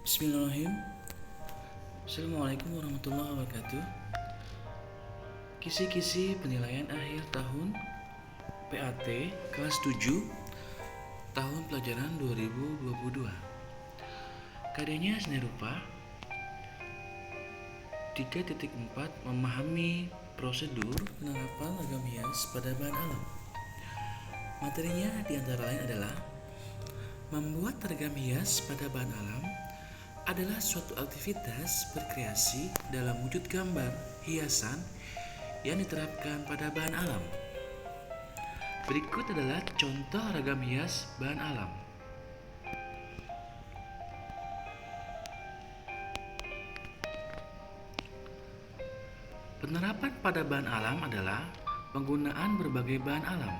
Bismillahirrahmanirrahim. Assalamualaikum warahmatullahi wabarakatuh. Kisi-kisi penilaian akhir tahun PAT kelas 7 tahun pelajaran 2022. Karyanya seni rupa 3.4 memahami prosedur penerapan logam hias pada bahan alam. Materinya diantara lain adalah membuat logam hias pada bahan alam adalah suatu aktivitas berkreasi dalam wujud gambar hiasan yang diterapkan pada bahan alam. Berikut adalah contoh ragam hias bahan alam. Penerapan pada bahan alam adalah penggunaan berbagai bahan alam.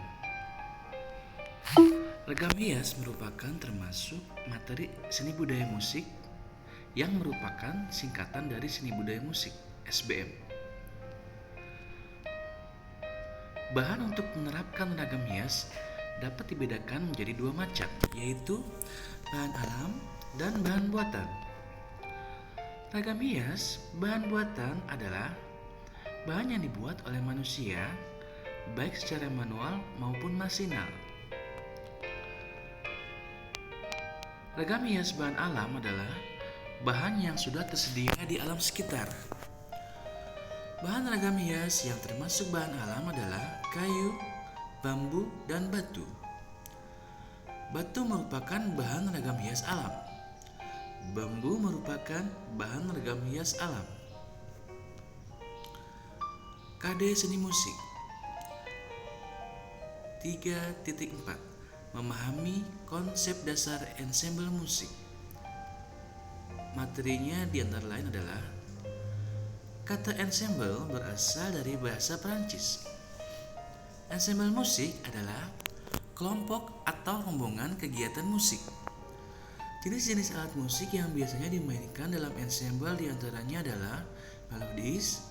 Ragam hias merupakan termasuk materi seni budaya musik yang merupakan singkatan dari seni budaya musik (SBM). Bahan untuk menerapkan ragam hias dapat dibedakan menjadi dua macam, yaitu bahan alam dan bahan buatan. Ragam hias bahan buatan adalah bahan yang dibuat oleh manusia, baik secara manual maupun masinal. Ragam hias bahan alam adalah bahan yang sudah tersedia di alam sekitar. Bahan ragam hias yang termasuk bahan alam adalah kayu, bambu, dan batu. Batu merupakan bahan ragam hias alam. Bambu merupakan bahan ragam hias alam. KD Seni Musik 3.4 memahami konsep dasar ensemble musik. Materinya diantara lain adalah kata ensemble berasal dari bahasa Perancis. Ensemble musik adalah kelompok atau rombongan kegiatan musik. Jenis-jenis alat musik yang biasanya dimainkan dalam ensemble diantaranya adalah melodis,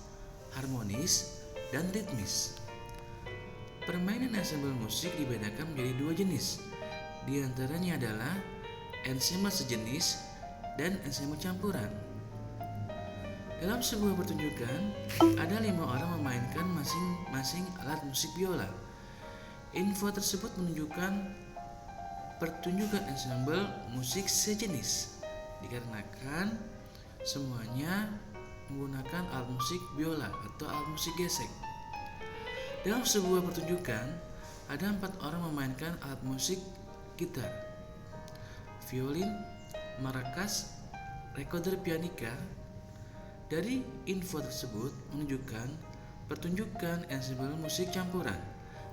harmonis, dan ritmis. Permainan ensemble musik dibedakan menjadi dua jenis. Di antaranya adalah ensemble sejenis dan ensemble campuran. Dalam sebuah pertunjukan, ada 5 orang memainkan masing-masing alat musik biola. Info tersebut menunjukkan pertunjukan ensemble musik sejenis, dikarenakan semuanya menggunakan alat musik biola atau alat musik gesek. Dalam sebuah pertunjukan, ada 4 orang memainkan alat musik gitar, violin, maracas, recorder pianika. Dari info tersebut menunjukkan pertunjukan ensemble musik campuran,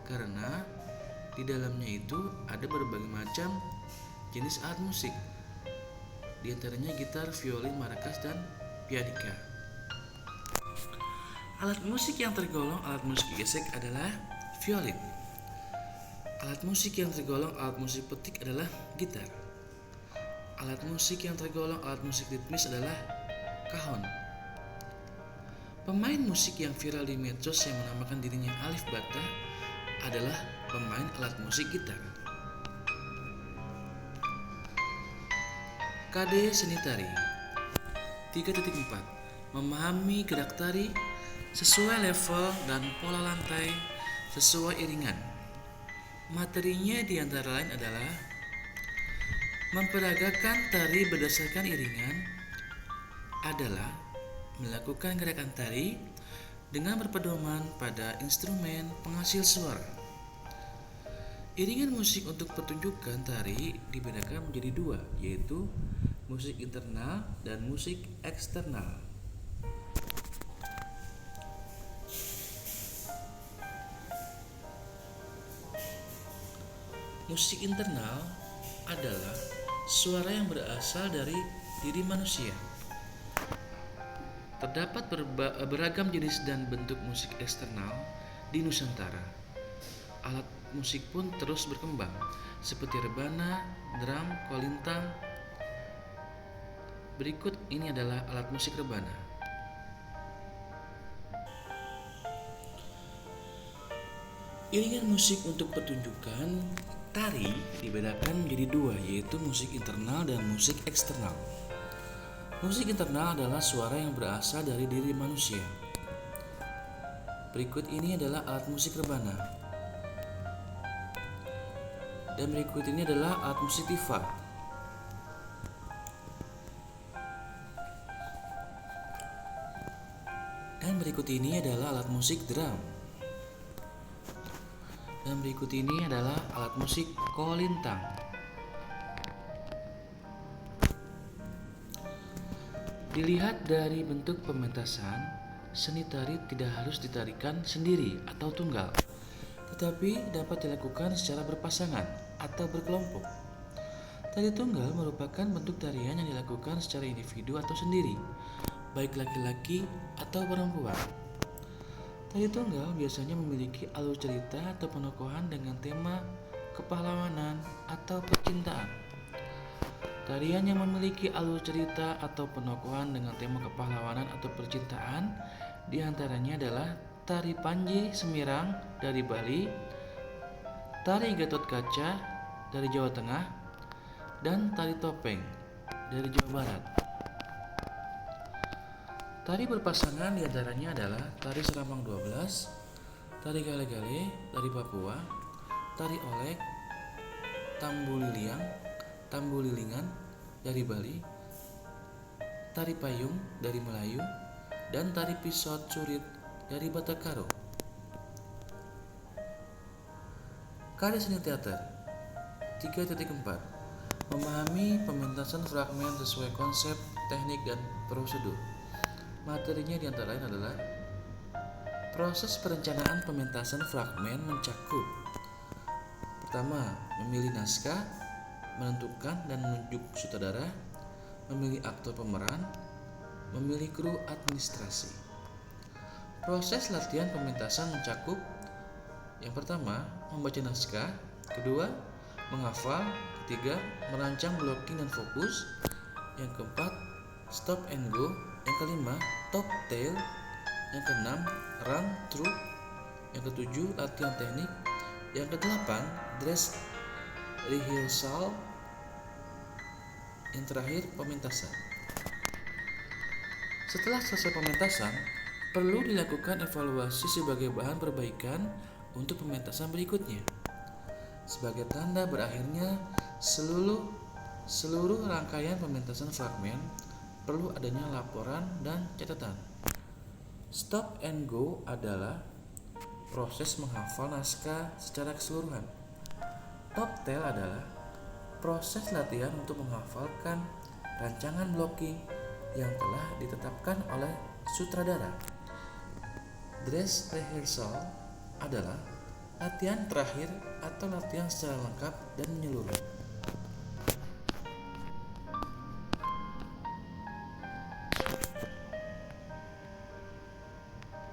karena di dalamnya itu ada berbagai macam jenis alat musik, di antaranya gitar, violin, maracas, dan pianika. Alat musik yang tergolong alat musik gesek adalah violin. Alat musik yang tergolong alat musik petik adalah gitar. Alat musik yang tergolong alat musik ritmis adalah kahon. Pemain musik yang viral di medsos yang menamakan dirinya Alif Bata adalah pemain alat musik gitar. KD Seni Tari 3.4 memahami gerak tari sesuai level dan pola lantai sesuai iringan. Materinya diantara lain adalah memperagakan tari berdasarkan iringan adalah melakukan gerakan tari dengan berpedoman pada instrumen penghasil suara. Iringan musik untuk pertunjukan tari dibedakan menjadi dua, yaitu musik internal dan musik eksternal. Musik internal adalah suara yang berasal dari diri manusia. Terdapat beragam jenis dan bentuk musik eksternal di Nusantara. Alat musik pun terus berkembang, seperti rebana, drum, kolintang. Berikut ini adalah alat musik rebana. Iringan musik untuk pertunjukan tari dibedakan menjadi dua, yaitu musik internal dan musik eksternal. Musik internal adalah suara yang berasal dari diri manusia. Berikut ini adalah alat musik rebana. Dan berikut ini adalah alat musik tifa. Dan berikut ini adalah alat musik drum. Dan berikut ini adalah alat musik kolintang. Dilihat dari bentuk pementasan, seni tari tidak harus ditarikan sendiri atau tunggal, tetapi dapat dilakukan secara berpasangan atau berkelompok. Tari tunggal merupakan bentuk tarian yang dilakukan secara individu atau sendiri, baik laki-laki atau perempuan. Tari tunggal biasanya memiliki alur cerita atau penokohan dengan tema kepahlawanan atau percintaan. Tarian yang memiliki alur cerita atau penokohan dengan tema kepahlawanan atau percintaan diantaranya adalah Tari Panji Semirang dari Bali, Tari Gatot Kaca dari Jawa Tengah, dan Tari Topeng dari Jawa Barat. Tari berpasangan diantaranya adalah Tari Seramang 12, Tari Gale-Gale dari Papua, Tari Olek, Tambulilingan dari Bali, Tari Payung dari Melayu, dan Tari Pisot Surit dari Batakaro. Karya seni teater 3.4 Memahami pementasan fragmen sesuai konsep, teknik, dan prosedur. Materinya diantara lain adalah proses perencanaan pementasan fragmen mencakup: pertama, memilih naskah, menentukan dan menunjuk sutradara, memilih aktor pemeran, memilih kru administrasi. Proses latihan pementasan mencakup: yang pertama, membaca naskah, kedua, menghafal, ketiga, merancang blocking dan fokus, yang keempat, stop and go, yang kelima, top tail, yang keenam, run through, yang ketujuh, latihan teknik, yang kedelapan, dress rehearsal, yang terakhir, pementasan. Setelah selesai pementasan, perlu dilakukan evaluasi sebagai bahan perbaikan untuk pementasan berikutnya. Sebagai tanda berakhirnya seluruh rangkaian pementasan fragmen, perlu adanya laporan dan catatan. Stop and go adalah proses menghafal naskah secara keseluruhan. Top tail adalah proses latihan untuk menghafalkan rancangan blocking yang telah ditetapkan oleh sutradara. Dress rehearsal adalah latihan terakhir atau latihan secara lengkap dan menyeluruh.